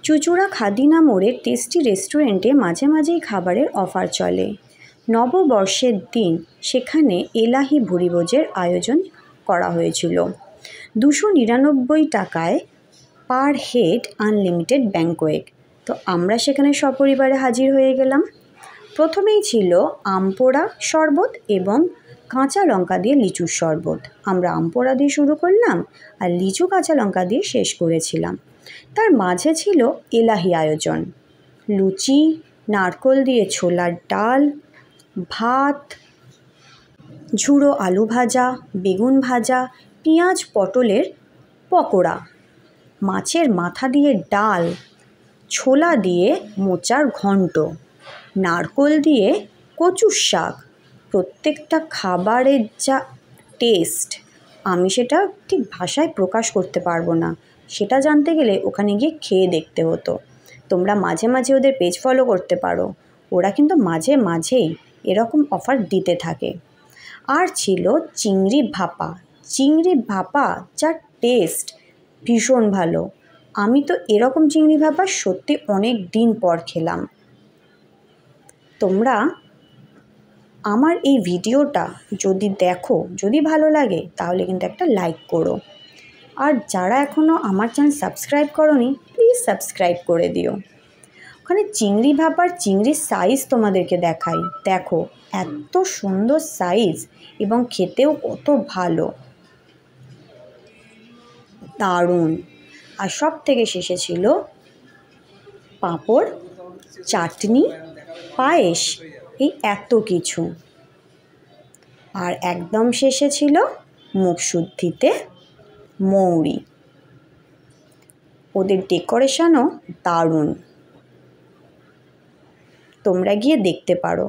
চুঁচুড়া খাদিনা মোড়ের টেস্টি রেস্টুরেন্টে মাঝে মাঝেই খাবারের অফার চলে। নববর্ষের দিন সেখানে এলাহি ভুরিভোজের আয়োজন করা হয়েছিল। 299 টাকায় পার হেড আনলিমিটেড ব্যাঙ্কোয়েট। তো আমরা সেখানে সপরিবারে হাজির হয়ে গেলাম। প্রথমেই ছিল আমপোড়া শরবত এবং কাঁচা লঙ্কা দিয়ে লিচুর শরবত। আমরা আমপোড়া দিয়ে শুরু করলাম আর লিচু কাঁচা লঙ্কা দিয়ে শেষ করেছিলাম। তার মাঝে ছিল এলাহি আয়োজন, লুচি, নারকোল দিয়ে ছোলার ডাল, ভাত, ঝুড়ো আলু ভাজা, বেগুন ভাজা, পেঁয়াজ পটলের পকোড়া, মাছের মাথা দিয়ে ডাল, ছোলা দিয়ে মোচার ঘন্ট, নারকোল দিয়ে কচুর শাক। প্রত্যেকটা খাবারের যা টেস্ট, আমি সেটা ঠিক ভাষায় প্রকাশ করতে পারবো না। সেটা জানতে গেলে ওখানে গিয়ে খেয়ে দেখতে হতো। তোমরা মাঝে মাঝে ওদের পেজ ফলো করতে পারো, ওরা কিন্তু মাঝে মাঝেই এরকম অফার দিতে থাকে। আর ছিল চিংড়ি ভাপা। চিংড়ি ভাপা যা টেস্ট, ভীষণ ভালো। আমি তো এরকম চিংড়ি ভাপা সত্যি অনেক দিন পর খেলাম। তোমরা আমার এই ভিডিওটা যদি দেখো, যদি ভালো লাগে তাহলে কিন্তু একটা লাইক করো। আর যারা এখনও আমার চ্যানেল সাবস্ক্রাইব করোনি, প্লিজ সাবস্ক্রাইব করে দিও। ওখানে চিংড়ি ভাপার চিংড়ির সাইজ তোমাদেরকে দেখাই, দেখো এত সুন্দর সাইজ এবং খেতেও কত ভালো, দারুণ। আর সব থেকে শেষে ছিল পাঁপড়, চাটনি, পায়েস, এই এত কিছু। আর একদম শেষে ছিল মুখশুদ্ধিতে মৌরি। ওদের ডেকোরেশনও দারুণ, তোমরা গিয়ে দেখতে পারো।